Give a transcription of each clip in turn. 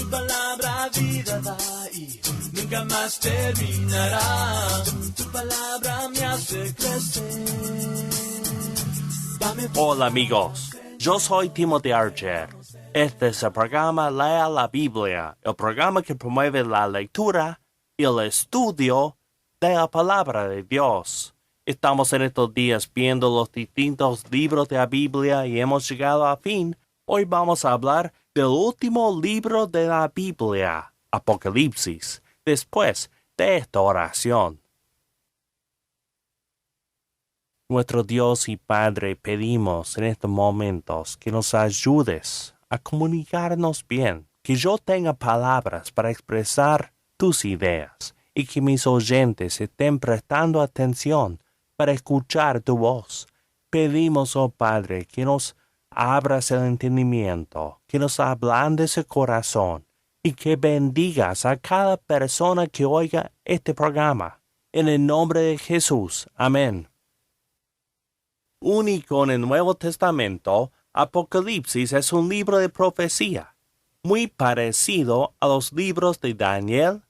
Tu palabra vida da y nunca más terminará. Tu palabra me hace crecer. Hola amigos, yo soy Timothy Archer. Este es el programa Lea la Biblia, el programa que promueve la lectura y el estudio de la palabra de Dios. Estamos en estos días viendo los distintos libros de la Biblia y hemos llegado a fin. Hoy vamos a hablar del último libro de la Biblia, Apocalipsis, después de esta oración. Nuestro Dios y Padre, pedimos en estos momentos que nos ayudes a comunicarnos bien, que yo tenga palabras para expresar tus ideas y que mis oyentes estén prestando atención para escuchar tu voz. Pedimos, oh Padre, que nos abras el entendimiento, que nos ablandes el corazón y que bendigas a cada persona que oiga este programa. En el nombre de Jesús. Amén. Único en el Nuevo Testamento, Apocalipsis es un libro de profecía, muy parecido a los libros de Daniel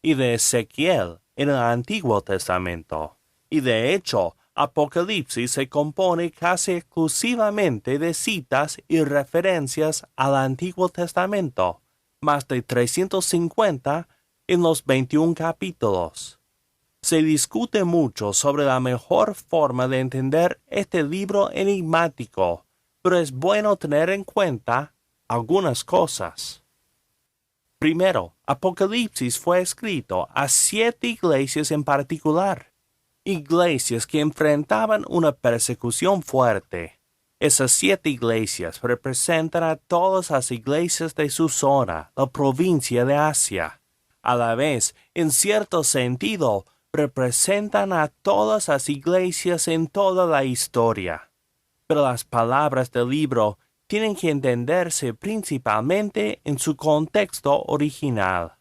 y de Ezequiel en el Antiguo Testamento. Y de hecho, Apocalipsis se compone casi exclusivamente de citas y referencias al Antiguo Testamento, más de 350 en los 21 capítulos. Se discute mucho sobre la mejor forma de entender este libro enigmático, pero es bueno tener en cuenta algunas cosas. Primero, Apocalipsis fue escrito a 7 iglesias en particular, iglesias que enfrentaban una persecución fuerte. Esas 7 iglesias representan a todas las iglesias de su zona, la provincia de Asia. A la vez, en cierto sentido, representan a todas las iglesias en toda la historia. Pero las palabras del libro tienen que entenderse principalmente en su contexto original.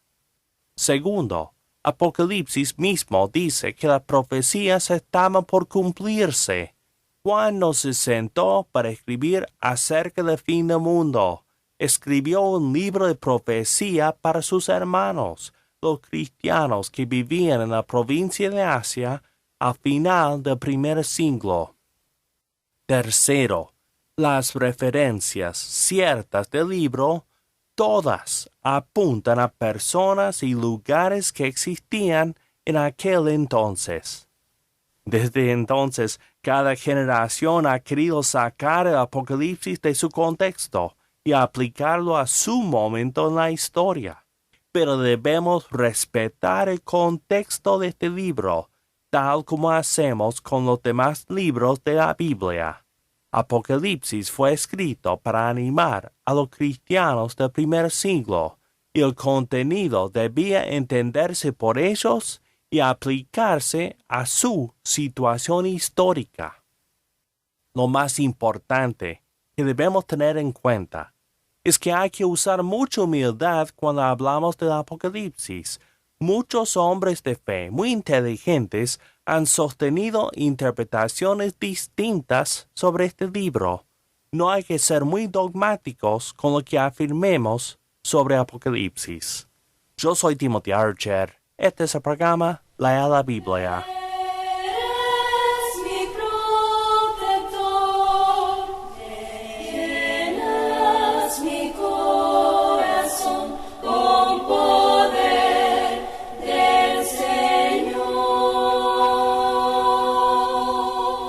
Segundo, Apocalipsis mismo dice que las profecías estaban por cumplirse. Juan no se sentó para escribir acerca del fin del mundo. Escribió un libro de profecía para sus hermanos, los cristianos que vivían en la provincia de Asia al final del primer siglo. Tercero, las referencias ciertas del libro, todas apuntan a personas y lugares que existían en aquel entonces. Desde entonces, cada generación ha querido sacar el Apocalipsis de su contexto y aplicarlo a su momento en la historia. Pero debemos respetar el contexto de este libro, tal como hacemos con los demás libros de la Biblia. Apocalipsis fue escrito para animar a los cristianos del primer siglo, y el contenido debía entenderse por ellos y aplicarse a su situación histórica. Lo más importante que debemos tener en cuenta es que hay que usar mucha humildad cuando hablamos del Apocalipsis. Muchos hombres de fe muy inteligentes han sostenido interpretaciones distintas sobre este libro. No hay que ser muy dogmáticos con lo que afirmemos sobre Apocalipsis. Yo soy Timothy Archer. Este es el programa Lea la Biblia.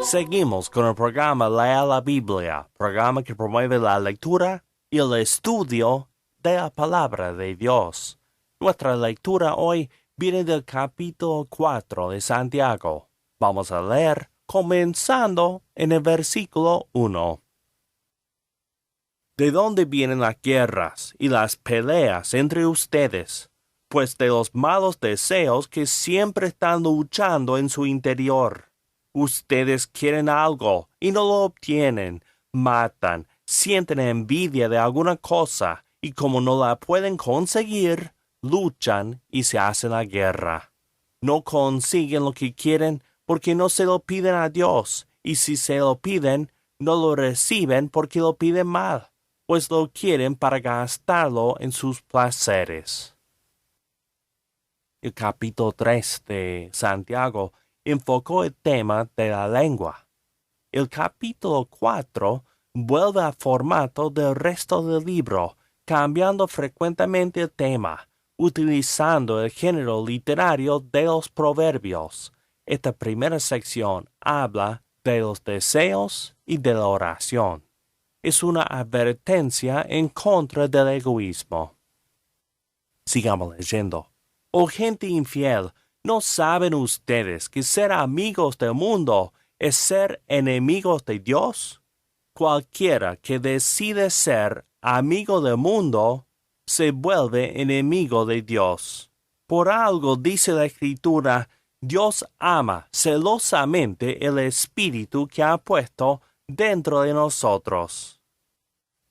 Seguimos con el programa Lea la Biblia, programa que promueve la lectura y el estudio de la palabra de Dios. Nuestra lectura hoy viene del capítulo 4 de Santiago. Vamos a leer comenzando en el versículo 1. ¿De dónde vienen las guerras y las peleas entre ustedes? Pues de los malos deseos que siempre están luchando en su interior. Ustedes quieren algo y no lo obtienen, matan, sienten envidia de alguna cosa y como no la pueden conseguir, luchan y se hacen la guerra. No consiguen lo que quieren porque no se lo piden a Dios, y si se lo piden, no lo reciben porque lo piden mal. pues lo quieren para gastarlo en sus placeres. El capítulo 3 de Santiago enfocó el tema de la lengua. El capítulo 4 vuelve al formato del resto del libro, cambiando frecuentemente el tema, utilizando el género literario de los proverbios. Esta primera sección habla de los deseos y de la oración. Es una advertencia en contra del egoísmo. Sigamos leyendo. Oh gente infiel, ¿no saben ustedes que ser amigos del mundo es ser enemigos de Dios? Cualquiera que decide ser amigo del mundo se vuelve enemigo de Dios. Por algo dice la Escritura, Dios ama celosamente el Espíritu que ha puesto dentro de nosotros.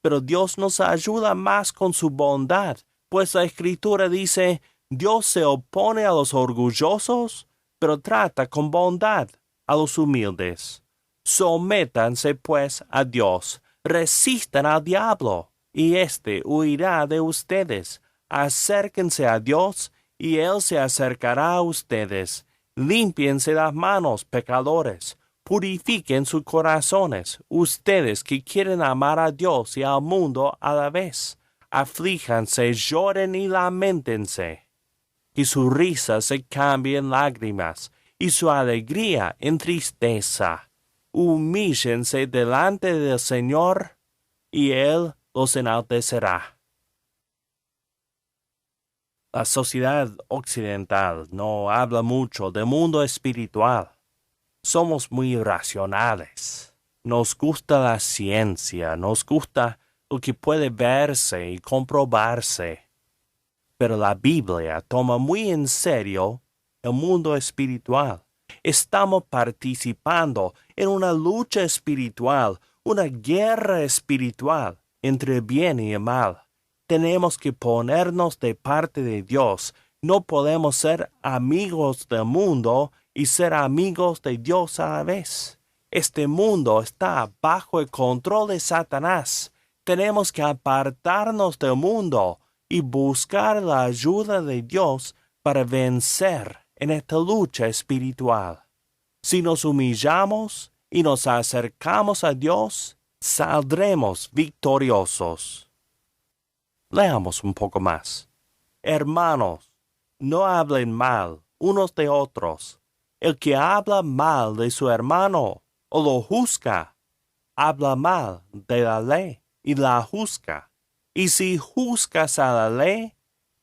Pero Dios nos ayuda más con su bondad, pues la Escritura dice, Dios se opone a los orgullosos, pero trata con bondad a los humildes. Sométanse pues a Dios, resistan al diablo, y éste huirá de ustedes. Acérquense a Dios, y Él se acercará a ustedes. Límpiense las manos, pecadores. Purifiquen sus corazones, ustedes que quieren amar a Dios y al mundo a la vez. Aflíjanse, lloren y lamentense. Que su risa se cambie en lágrimas y su alegría en tristeza. Humíllense delante del Señor y Él los enaltecerá. La sociedad occidental no habla mucho del mundo espiritual. Somos muy racionales. Nos gusta la ciencia, nos gusta lo que puede verse y comprobarse. Pero la Biblia toma muy en serio el mundo espiritual. Estamos participando en una lucha espiritual, una guerra espiritual entre el bien y el mal. Tenemos que ponernos de parte de Dios. No podemos ser amigos del mundo y ser amigos de Dios a la vez. Este mundo está bajo el control de Satanás. Tenemos que apartarnos del mundo y buscar la ayuda de Dios para vencer en esta lucha espiritual. Si nos humillamos y nos acercamos a Dios, saldremos victoriosos. Leamos un poco más. Hermanos, no hablen mal unos de otros. El que habla mal de su hermano o lo juzga, habla mal de la ley y la juzga. Y si juzgas a la ley,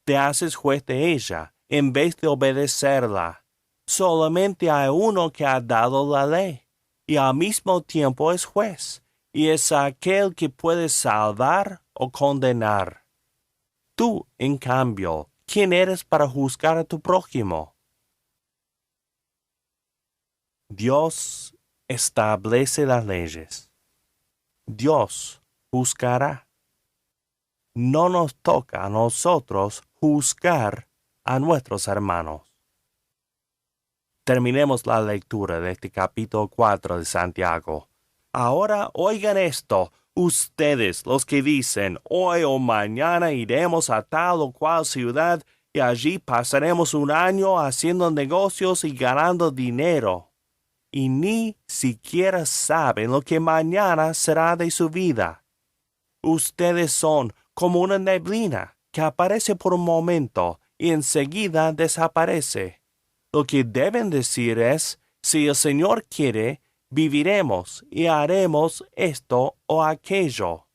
te haces juez de ella, en vez de obedecerla. Solamente hay uno que ha dado la ley, y al mismo tiempo es juez, y es aquel que puede salvar o condenar. Tú, en cambio, ¿quién eres para juzgar a tu prójimo? Dios establece las leyes. Dios juzgará. No nos toca a nosotros juzgar a nuestros hermanos. Terminemos la lectura de este capítulo 4 de Santiago. Ahora oigan esto, ustedes los que dicen, hoy o mañana iremos a tal o cual ciudad y allí pasaremos un año haciendo negocios y ganando dinero. Y ni siquiera saben lo que mañana será de su vida. Ustedes son como una neblina que aparece por un momento y enseguida desaparece. Lo que deben decir es, si el Señor quiere, viviremos y haremos esto o aquello.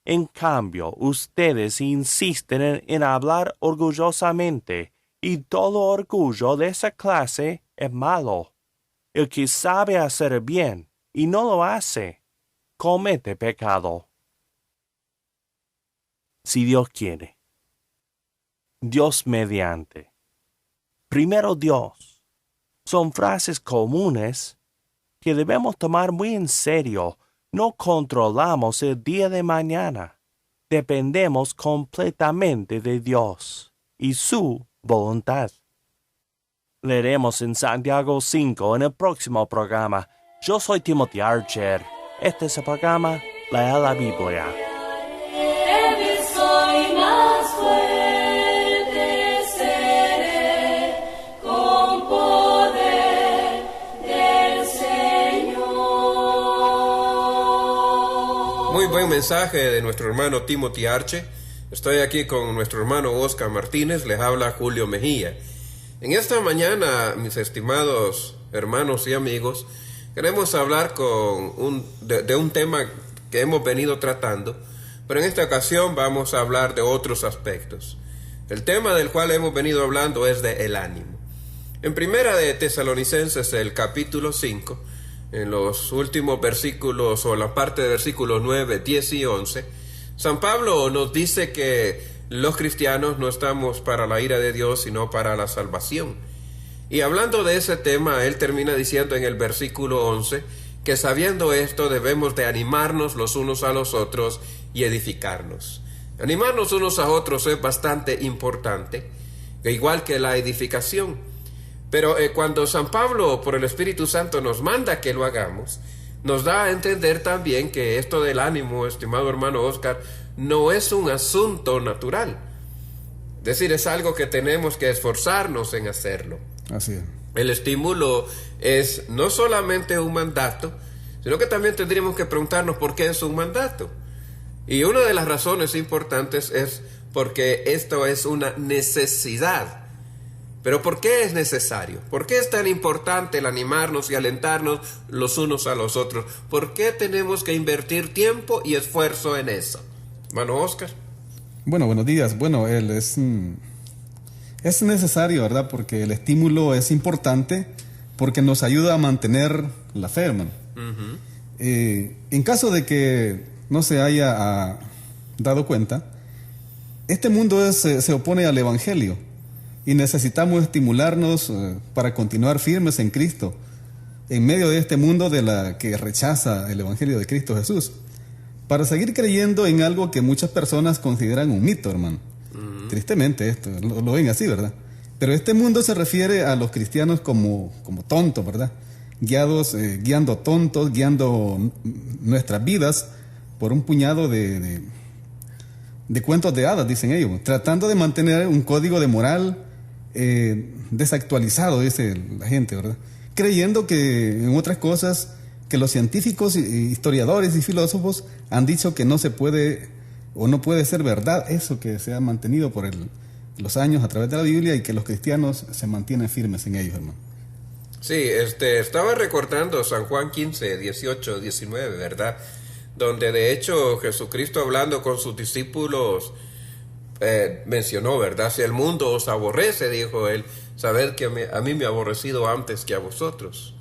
En cambio, ustedes insisten en hablar orgullosamente, y todo orgullo de esa clase es malo. El que sabe hacer bien y no lo hace, comete pecado. Si Dios quiere. Dios mediante. Primero Dios. Son frases comunes que debemos tomar muy en serio. No controlamos el día de mañana. Dependemos completamente de Dios y su voluntad. Leeremos en Santiago 5 en el próximo programa. Yo soy Timothy Archer. Este es el programa Lea la Biblia. mensaje de nuestro hermano Timothy Arche. Estoy aquí con nuestro hermano Oscar Martínez, les habla Julio Mejía. En esta mañana, mis estimados hermanos y amigos, queremos hablar de un tema que hemos venido tratando, pero en esta ocasión vamos a hablar de otros aspectos. El tema del cual hemos venido hablando es de el ánimo. En Primera de Tesalonicenses, el capítulo 5, en los últimos versículos o la parte de versículos 9, 10 y 11, San Pablo nos dice que los cristianos no estamos para la ira de Dios, sino para la salvación. Y hablando de ese tema, él termina diciendo en el versículo 11 que sabiendo esto debemos de animarnos los unos a los otros y edificarnos. Animarnos unos a otros es bastante importante, igual que la edificación. Pero cuando San Pablo, por el Espíritu Santo, nos manda que lo hagamos, nos da a entender también que esto del ánimo, estimado hermano Oscar, no es un asunto natural. Es decir, es algo que tenemos que esforzarnos en hacerlo. Así es. El estímulo es no solamente un mandato, sino que también tendríamos que preguntarnos por qué es un mandato. Y una de las razones importantes es porque esto es una necesidad. Pero ¿por qué es necesario? ¿Por qué es tan importante el animarnos y alentarnos los unos a los otros? ¿Por qué tenemos que invertir tiempo y esfuerzo en eso? Hermano Oscar. Bueno, buenos días. Bueno, es necesario, ¿verdad? Porque el estímulo es importante porque nos ayuda a mantener la fe, hermano. Uh-huh. En caso de que no se haya dado cuenta, este mundo se opone al Evangelio y necesitamos estimularnos para continuar firmes en Cristo en medio de este mundo que rechaza el Evangelio de Cristo Jesús, para seguir creyendo en algo que muchas personas consideran un mito, hermano. Uh-huh. Tristemente esto, lo ven así, ¿verdad? Pero este mundo se refiere a los cristianos como tontos, ¿verdad? Guiando tontos, guiando nuestras vidas por un puñado de cuentos de hadas, dicen ellos, tratando de mantener un código de moral desactualizado, dice la gente, ¿verdad? Creyendo que en otras cosas que los científicos, historiadores y filósofos han dicho que no se puede o no puede ser verdad eso que se ha mantenido por los años a través de la Biblia, y que los cristianos se mantienen firmes en ellos, hermano. Sí, estaba recordando San Juan 15, 18, 19, ¿verdad? Donde de hecho Jesucristo, hablando con sus discípulos, mencionó, ¿verdad? Si el mundo os aborrece, dijo él, sabed que a mí me ha aborrecido antes que a vosotros.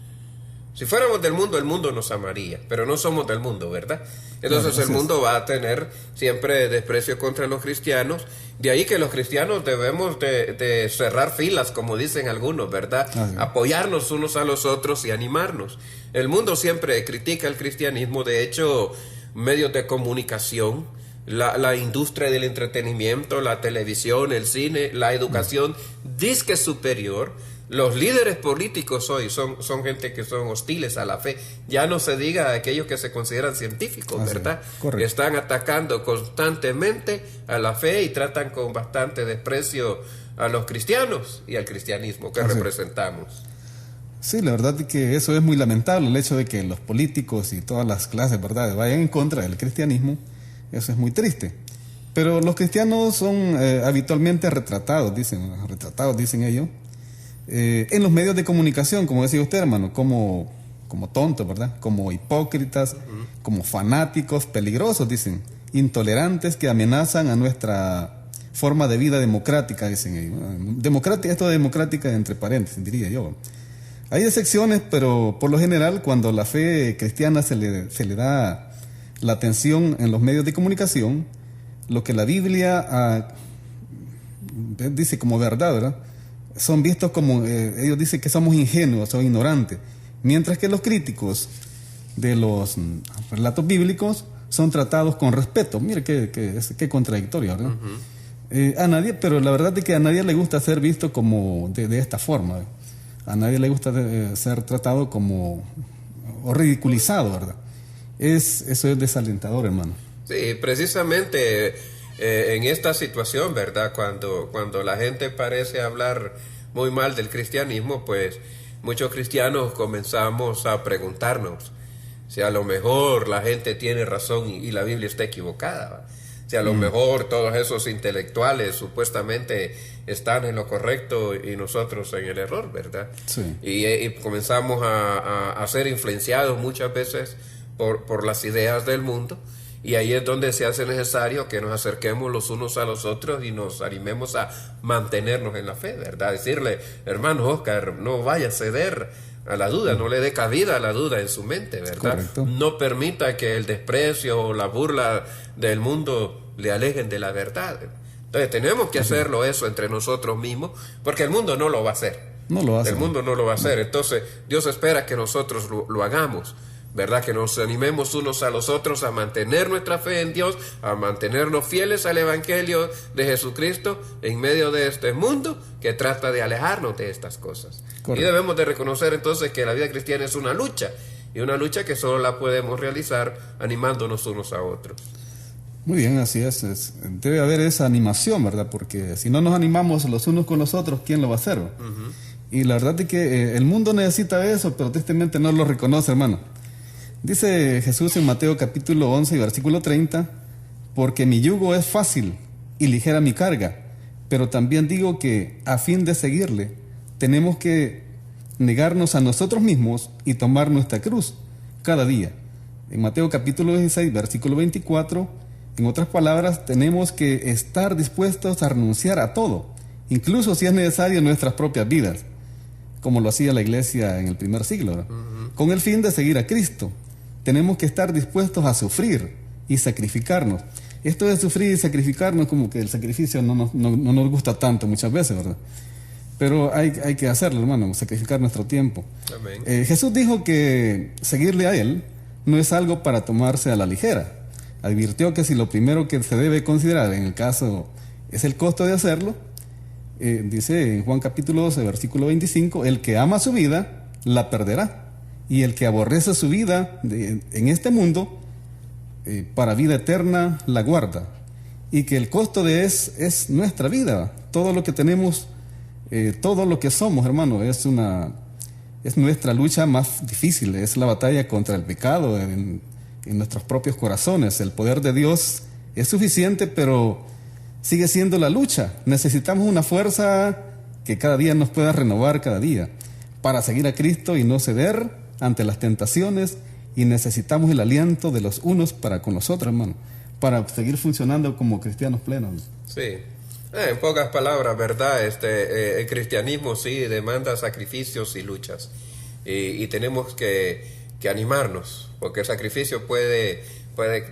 Si fuéramos del mundo, el mundo nos amaría, pero no somos del mundo, ¿verdad? Entonces el mundo va a tener siempre desprecio contra los cristianos. De ahí que los cristianos debemos de cerrar filas, como dicen algunos, ¿verdad? Apoyarnos unos a los otros y animarnos. El mundo siempre critica el cristianismo. De hecho, medios de comunicación, la industria del entretenimiento, la televisión, el cine, la educación, disque superior. Los líderes políticos hoy son gente que son hostiles a la fe. Ya no se diga aquellos que se consideran científicos, ¿verdad? Correcto. Están atacando constantemente a la fe y tratan con bastante desprecio a los cristianos y al cristianismo que representamos. Sí, la verdad es que eso es muy lamentable, el hecho de que los políticos y todas las clases, ¿verdad?, vayan en contra del cristianismo. Eso es muy triste. Pero los cristianos son habitualmente retratados, dicen ellos, en los medios de comunicación, como decía usted, hermano, como tontos, ¿verdad? Como hipócritas, uh-huh, como fanáticos, peligrosos, dicen, intolerantes, que amenazan a nuestra forma de vida democrática, dicen ellos. Esto de democrática entre paréntesis, diría yo. Hay excepciones, pero por lo general, cuando la fe cristiana se le da la atención en los medios de comunicación, lo que la Biblia dice como verdad, ¿verdad?, son vistos como, ellos dicen que somos ingenuos o ignorantes, mientras que los críticos de los relatos bíblicos son tratados con respeto. Mire qué contradictorio, ¿verdad? Uh-huh. Pero la verdad es que a nadie le gusta ser visto como de esta forma. A nadie le gusta ser tratado como o ridiculizado, ¿verdad? Eso es desalentador, hermano. Sí, precisamente en esta situación, ¿verdad? Cuando la gente parece hablar muy mal del cristianismo, pues muchos cristianos comenzamos a preguntarnos, Si a lo mejor la gente tiene razón y la Biblia está equivocada, ¿va? Si a lo mejor todos esos intelectuales supuestamente están en lo correcto y nosotros en el error, ¿verdad? Sí. Y comenzamos a ser influenciados muchas veces por las ideas del mundo, y ahí es donde se hace necesario que nos acerquemos los unos a los otros y nos animemos a mantenernos en la fe, ¿verdad? Decirle, hermano Oscar, no vaya a ceder a la duda, no le dé cabida a la duda en su mente, ¿verdad? Correcto. No permita que el desprecio o la burla del mundo le alejen de la verdad. Entonces tenemos que hacerlo eso entre nosotros mismos, porque el mundo no lo va a hacer. No lo hace. El mundo no lo va a hacer. Entonces Dios espera que nosotros lo hagamos, ¿verdad? Que nos animemos unos a los otros a mantener nuestra fe en Dios, a mantenernos fieles al Evangelio de Jesucristo en medio de este mundo que trata de alejarnos de estas cosas. Correcto. Y debemos de reconocer entonces que la vida cristiana es una lucha, y una lucha que solo la podemos realizar animándonos unos a otros. Muy bien, así es. Debe haber esa animación, ¿verdad? Porque si no nos animamos los unos con los otros, ¿quién lo va a hacer? Y la verdad es que el mundo necesita eso, pero tristemente no lo reconoce, hermano. Dice Jesús en Mateo capítulo 11 y versículo 30, porque mi yugo es fácil y ligera mi carga, pero también digo que a fin de seguirle tenemos que negarnos a nosotros mismos y tomar nuestra cruz cada día. En Mateo capítulo 16, versículo 24, en otras palabras, tenemos que estar dispuestos a renunciar a todo, incluso si es necesario en nuestras propias vidas, como lo hacía la iglesia en el primer siglo, ¿verdad? Con el fin de seguir a Cristo. Tenemos que estar dispuestos a sufrir y sacrificarnos. Esto de sufrir y sacrificarnos, como que el sacrificio no nos gusta tanto muchas veces, ¿verdad? Pero hay que hacerlo, hermano, sacrificar nuestro tiempo. Amén. Jesús dijo que seguirle a Él no es algo para tomarse a la ligera. Advirtió que si lo primero que se debe considerar en el caso es el costo de hacerlo, dice en Juan capítulo 12, versículo 25, el que ama su vida, la perderá. Y el que aborrece su vida en este mundo, para vida eterna la guarda. Y que el costo de es nuestra vida. Todo lo que tenemos, todo lo que somos, hermano, es nuestra lucha más difícil. Es la batalla contra el pecado en nuestros propios corazones. El poder de Dios es suficiente, pero sigue siendo la lucha. Necesitamos una fuerza que cada día nos pueda renovar cada día para seguir a Cristo y no ceder ante las tentaciones, y necesitamos el aliento de los unos para con los otros, hermano, para seguir funcionando como cristianos plenos. Sí, en pocas palabras, ¿verdad? El cristianismo sí demanda sacrificios y luchas, y tenemos que animarnos, porque el sacrificio puede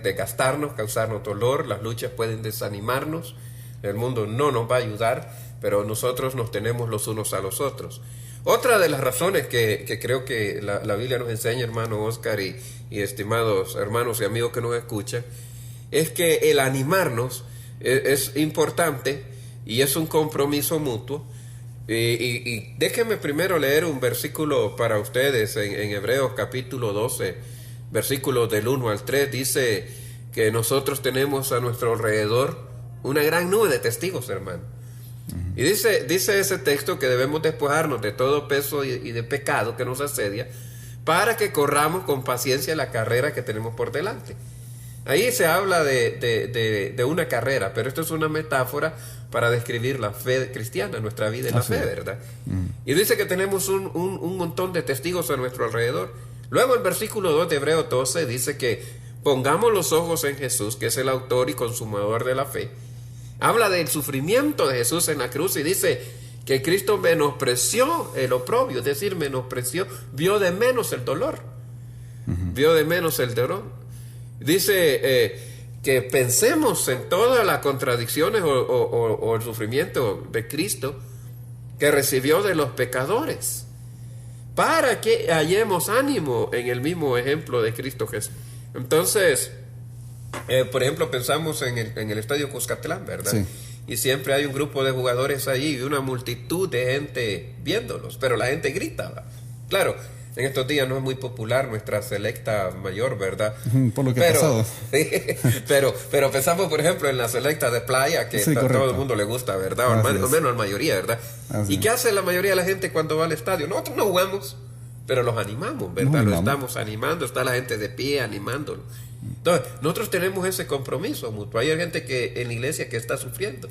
desgastarnos, causarnos dolor, las luchas pueden desanimarnos, el mundo no nos va a ayudar, pero nosotros nos tenemos los unos a los otros. Otra de las razones que creo que la Biblia nos enseña, hermano Oscar y estimados hermanos y amigos que nos escuchan, es que el animarnos es importante y es un compromiso mutuo. Y déjenme primero leer un versículo para ustedes en Hebreos capítulo 12, versículos del 1 al 3, dice que nosotros tenemos a nuestro alrededor una gran nube de testigos, hermano. Y dice ese texto que debemos despojarnos de todo peso y de pecado que nos asedia, para que corramos con paciencia la carrera que tenemos por delante. Ahí se habla de una carrera, pero esto es una metáfora para describir la fe cristiana, nuestra vida en la fe, ¿verdad? Y dice que tenemos un montón de testigos a nuestro alrededor. Luego el versículo 2 de Hebreos 12 dice que pongamos los ojos en Jesús, que es el autor y consumador de la fe. Habla del sufrimiento de Jesús en la cruz y dice que Cristo menospreció el oprobio, es decir, vio de menos el dolor. Vio de menos el dolor. Dice que pensemos en todas las contradicciones o el sufrimiento de Cristo que recibió de los pecadores, para que hallemos ánimo en el mismo ejemplo de Cristo Jesús. Entonces, por ejemplo, pensamos en el estadio Cuscatlán, ¿verdad? Sí. Y siempre hay un grupo de jugadores allí y una multitud de gente viéndolos, pero la gente grita, ¿verdad? Claro, en estos días no es muy popular nuestra selecta mayor, ¿verdad? Por lo que ha pasado. pero pensamos, por ejemplo, en la selecta de playa, que a todo el mundo le gusta, ¿verdad? O menos la mayoría, ¿verdad? ¿Y qué hace la mayoría de la gente cuando va al estadio? Nosotros no jugamos. pero los animamos, ¿verdad? Lo estamos animando, está la gente de pie animándolo. Entonces, nosotros tenemos ese compromiso mutuo. Hay gente que en la iglesia que está sufriendo,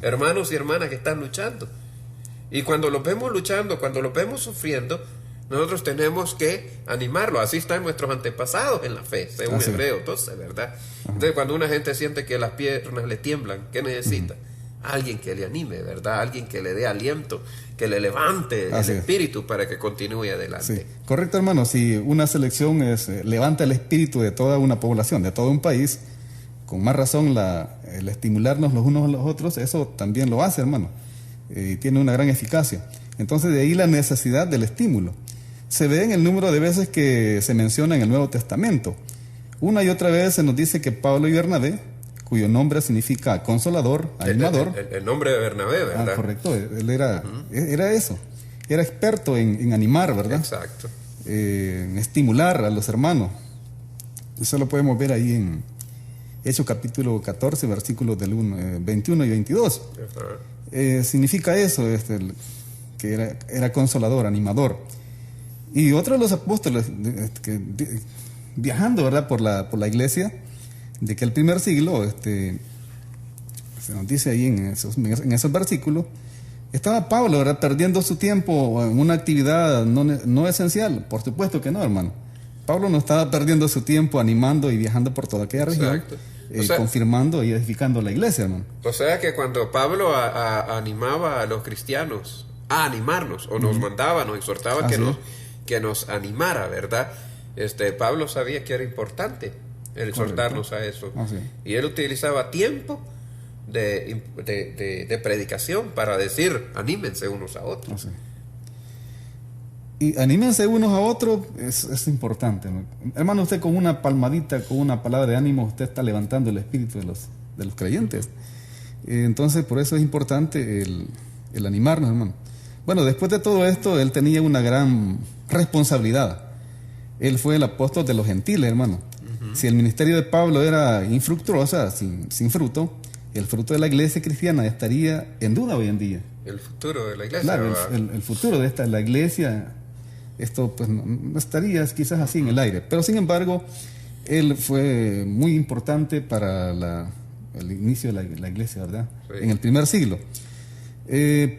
hermanos y hermanas que están luchando. Y cuando los vemos luchando, cuando los vemos sufriendo, nosotros tenemos que animarlo. Así están nuestros antepasados en la fe, según Hebreo 12, ¿verdad? Entonces, cuando una gente siente que las piernas le tiemblan, ¿qué necesita? Alguien que le anime, ¿verdad? Alguien que le dé aliento, que le levante el espíritu para que continúe adelante. Sí. Correcto, hermano. Si una selección levanta el espíritu de toda una población, de todo un país, con más razón el estimularnos los unos a los otros, eso también lo hace, hermano. Tiene una gran eficacia. Entonces, de ahí la necesidad del estímulo. Se ve en el número de veces que se menciona en el Nuevo Testamento. Una y otra vez se nos dice que Pablo y Bernabé, cuyo nombre significa consolador, animador. El nombre de Bernabé, ¿verdad? Correcto, él era eso, era experto en animar, ¿verdad? Exacto. En estimular a los hermanos. Eso lo podemos ver ahí en Hechos capítulo 14, versículos del 21 y 22. Significa eso, que era consolador, animador. Y otro de los apóstoles, viajando, ¿verdad?, por la iglesia, de que el primer siglo, se nos dice ahí en esos versículos, estaba Pablo, ¿verdad?, perdiendo su tiempo en una actividad no esencial. Por supuesto que no, hermano. Pablo no estaba perdiendo su tiempo animando y viajando por toda aquella región, confirmando y edificando la iglesia, hermano. O sea que cuando Pablo animaba a los cristianos a animarnos, o nos mandaba, nos exhortaba que nos animara, ¿verdad? Pablo sabía que era importante el exhortarnos a eso. Y él utilizaba tiempo de predicación para decir, anímense unos a otros. Y anímense unos a otros es importante, ¿no? Hermano, usted con una palmadita, con una palabra de ánimo, usted está levantando el espíritu de los creyentes. Entonces, por eso es importante el animarnos, hermano. Bueno, después de todo esto, él tenía una gran responsabilidad. Él fue el apóstol de los gentiles, hermano. Si el ministerio de Pablo era infructuosa, sin fruto, el fruto de la iglesia cristiana estaría en duda hoy en día. El futuro de la iglesia. Claro, el futuro de la iglesia, esto pues no estaría quizás así en el aire. Pero sin embargo, él fue muy importante para el inicio de la iglesia, ¿verdad? Sí. En el primer siglo.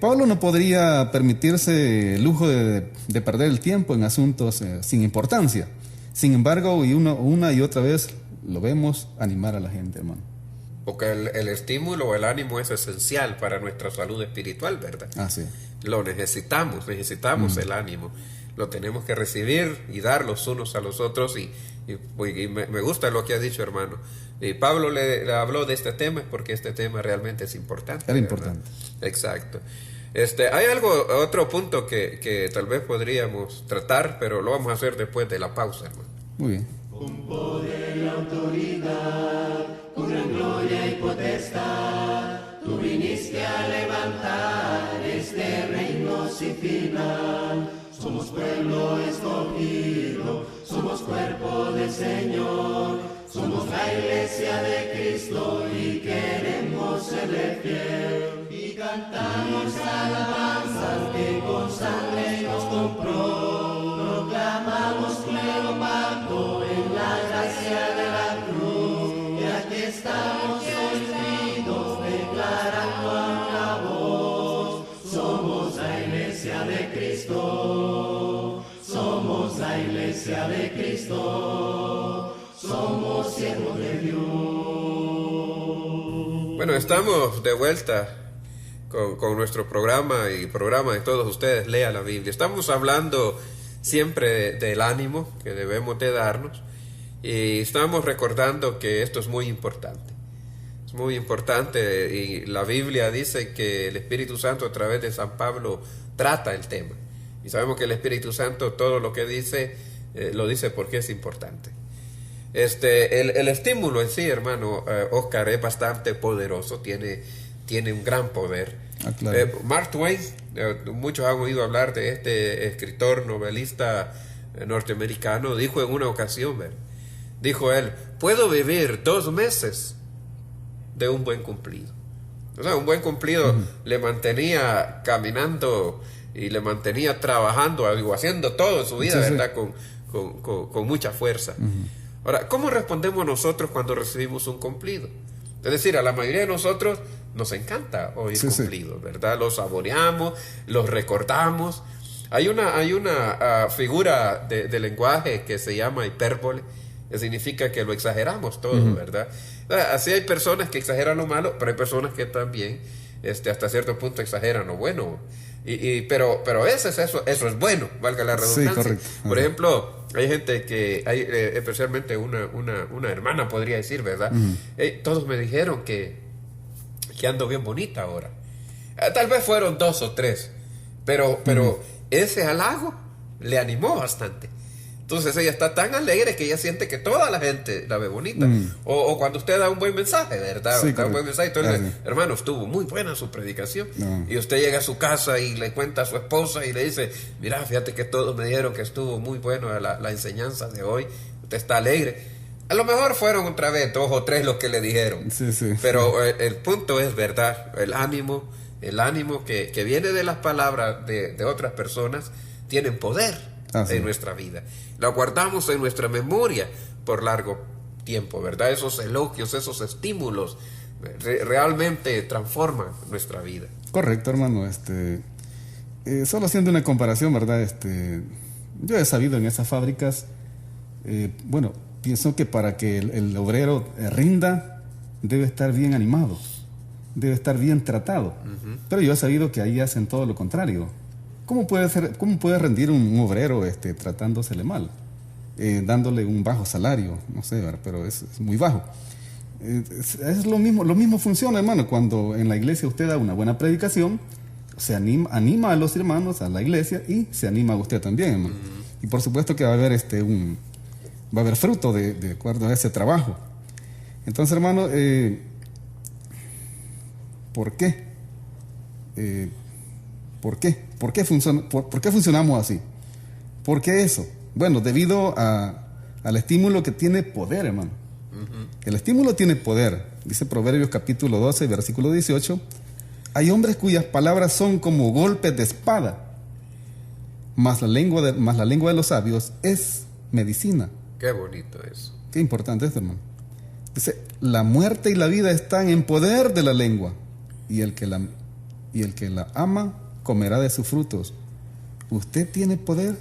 Pablo no podría permitirse el lujo de perder el tiempo en asuntos sin importancia. Sin embargo, y una y otra vez lo vemos animar a la gente, hermano. Porque el estímulo o el ánimo es esencial para nuestra salud espiritual, ¿verdad? Sí. Lo necesitamos el ánimo. Lo tenemos que recibir y dar los unos a los otros. Y me gusta lo que ha dicho, hermano. Y Pablo le habló de este tema porque este tema realmente es importante. Era importante. Exacto. Hay otro punto que tal vez podríamos tratar, pero lo vamos a hacer después de la pausa, hermano. Muy bien. Con poder y autoridad, con gran gloria y potestad, tú viniste a levantar este reino sin final. Somos pueblo escogido, somos cuerpo del Señor, somos la iglesia de Cristo y queremos serle fiel. Y cantamos alabanzas que con sangre nos compró, proclamamos tu nuevo pacto en la gracia de la cruz. Y aquí estamos unidos declarando a la voz, somos la iglesia de Cristo, somos la iglesia de Cristo, somos siervos de Dios. Bueno, estamos de vuelta con nuestro programa y programa de todos ustedes, Lea la Biblia. Estamos hablando siempre del ánimo que debemos de darnos y estamos recordando que esto es muy importante. Es muy importante y la Biblia dice que el Espíritu Santo a través de San Pablo trata el tema. Y sabemos que el Espíritu Santo todo lo que dice, lo dice porque es importante. El estímulo en sí, hermano, Oscar, es bastante poderoso, tiene un gran poder. Claro. Mark Twain, muchos han oído hablar de este escritor, novelista norteamericano, dijo en una ocasión, dijo él, puedo vivir 2 meses de un buen cumplido. O sea, un buen cumplido le mantenía caminando y le mantenía trabajando o haciendo todo en su vida, Sí, ¿verdad? Con mucha fuerza. Ahora, ¿cómo respondemos nosotros cuando recibimos un cumplido? Es decir, a la mayoría de nosotros nos encanta oír cumplidos, ¿verdad? Los saboreamos, los recordamos. Hay una figura de lenguaje que se llama hipérbole, que significa que lo exageramos todo, ¿verdad? Así hay personas que exageran lo malo, pero hay personas que también hasta cierto punto exageran lo bueno. Pero eso es bueno, valga la redundancia. Sí, correcto. Por ejemplo, hay gente que, especialmente una hermana podría decir, ¿verdad? Todos me dijeron que ando bien bonita ahora. Tal vez fueron 2 o 3, pero ese halago le animó bastante. Entonces ella está tan alegre que ella siente que toda la gente la ve bonita. O cuando usted da un buen mensaje, ¿verdad? Sí, da un buen mensaje, entonces, sí. hermano, estuvo muy buena su predicación. Y usted llega a su casa y le cuenta a su esposa y le dice, mira, fíjate que todos me dijeron que estuvo muy bueno la enseñanza de hoy. Usted está alegre. A lo mejor fueron otra vez 2 o 3 los que le dijeron. Sí, sí. Pero el punto es, ¿verdad? El ánimo que viene de las palabras de otras personas tienen poder en nuestra vida. Lo guardamos en nuestra memoria por largo tiempo, ¿verdad? Esos elogios, esos estímulos realmente transforman nuestra vida. Correcto, hermano. Solo haciendo una comparación, ¿verdad? Yo he sabido en esas fábricas, bueno, pienso que para que el obrero rinda, debe estar bien animado, debe estar bien tratado. Pero yo he sabido que ahí hacen todo lo contrario. ¿Cómo puede rendir un obrero tratándosele mal? Dándole un bajo salario, no sé, ¿verdad? Pero es muy bajo. Es lo mismo funciona, hermano. Cuando en la iglesia usted da una buena predicación, se anima a los hermanos, a la iglesia, y se anima a usted también, hermano. Y por supuesto que va a haber va a haber fruto de acuerdo a ese trabajo. Entonces, hermano, ¿por qué? ¿Por qué? ¿Por qué funcionamos así? ¿Por qué eso? Bueno, debido al estímulo que tiene poder, hermano. El estímulo tiene poder. Dice Proverbios capítulo 12, versículo 18. Hay hombres cuyas palabras son como golpes de espada, mas la lengua de los sabios es medicina. Qué bonito eso. Qué importante esto, hermano. Dice, la muerte y la vida están en poder de la lengua, y el que la ama comerá de sus frutos. ¿Usted tiene poder?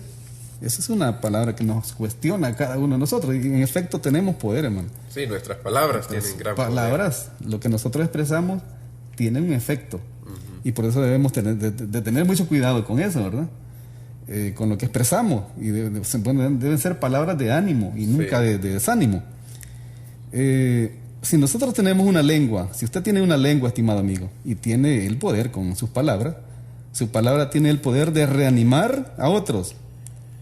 Esa es una palabra que nos cuestiona a cada uno de nosotros. Y en efecto tenemos poder, hermano. Sí, nuestras palabras tienen gran poder. Palabras, lo que nosotros expresamos, tienen un efecto. Y por eso debemos tener mucho cuidado con eso, ¿verdad? Con lo que expresamos. Y deben ser palabras de ánimo y nunca de desánimo. Si nosotros tenemos una lengua, si usted tiene una lengua, estimado amigo, y tiene el poder con sus palabras, su palabra tiene el poder de reanimar a otros,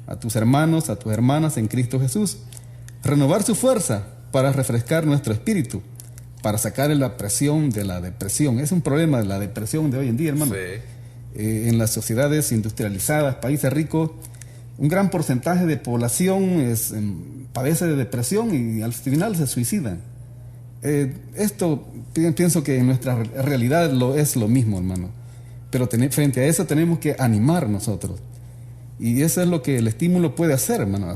a tus hermanos, a tus hermanas en Cristo Jesús, renovar su fuerza para refrescar nuestro espíritu, para sacar la presión de la depresión. Es un problema de la depresión de hoy en día, hermano. En las sociedades industrializadas, países ricos, un gran porcentaje de población padece de depresión y al final se suicidan. Esto pienso que en nuestra realidad es lo mismo, hermano. Pero frente a eso tenemos que animar nosotros. Y eso es lo que el estímulo puede hacer, hermano.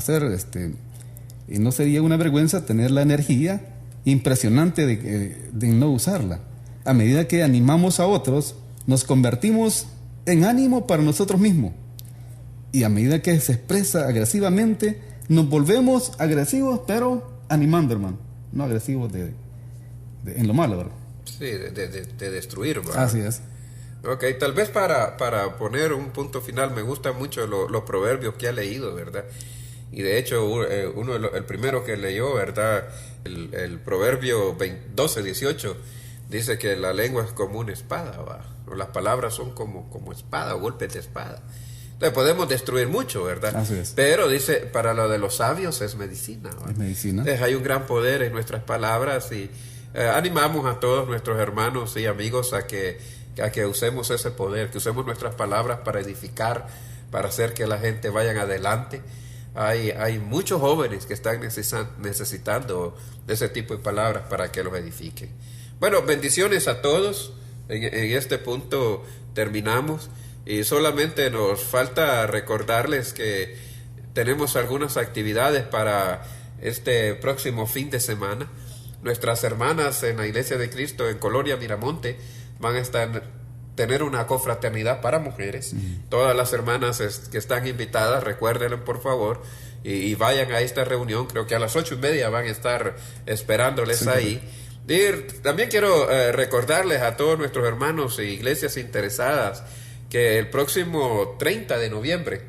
Y no sería una vergüenza tener la energía impresionante de no usarla. A medida que animamos a otros, nos convertimos en ánimo para nosotros mismos. Y a medida que se expresa agresivamente, nos volvemos agresivos, pero animando, hermano. No agresivos en lo malo, ¿verdad? Sí, de destruir, ¿verdad? Así es. Ok, tal vez para poner un punto final, me gustan mucho los proverbios que ha leído, ¿verdad? Y de hecho, el primero que leyó, ¿verdad? El proverbio 12:18 dice que la lengua es como una espada, ¿va? O las palabras son como espada o golpes de espada. Entonces podemos destruir mucho, ¿verdad? Así es. Pero dice, para lo de los sabios es medicina, ¿va? Es medicina. Entonces hay un gran poder en nuestras palabras y animamos a todos nuestros hermanos y amigos a que usemos ese poder, que usemos nuestras palabras para edificar, para hacer que la gente vayan adelante. Hay muchos jóvenes que están necesitando de ese tipo de palabras para que los edifiquen. Bueno, bendiciones a todos. En este punto terminamos y solamente nos falta recordarles que tenemos algunas actividades para este próximo fin de semana. Nuestras hermanas en la Iglesia de Cristo en Colonia Miramonte van a tener una confraternidad para mujeres. Todas las hermanas que están invitadas, recuérdenlo por favor, y vayan a esta reunión. Creo que a las 8:30 van a estar esperándoles ahí. Y también quiero recordarles a todos nuestros hermanos e iglesias interesadas que el próximo 30 de noviembre,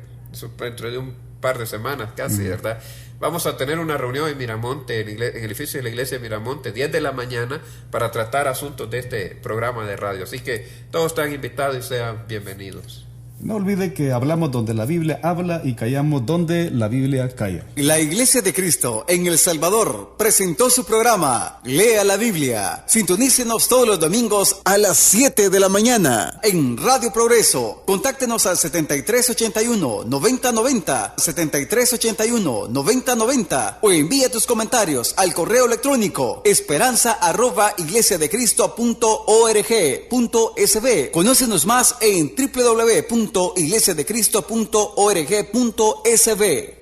dentro de un par de semanas casi, ¿verdad?, vamos a tener una reunión en Miramonte, en el edificio de la iglesia de Miramonte, 10 de la mañana, para tratar asuntos de este programa de radio. Así que todos están invitados y sean bienvenidos. No olvide que hablamos donde la Biblia habla y callamos donde la Biblia calla. La Iglesia de Cristo en El Salvador presentó su programa Lea la Biblia. Sintonícenos todos los domingos a las 7 de la mañana en Radio Progreso. Contáctenos al 7381-9090, 7381-9090 o envía tus comentarios al correo electrónico esperanza@iglesiadecristo.org.sb. Conócenos más en www.iglesiadecristo.org.sb.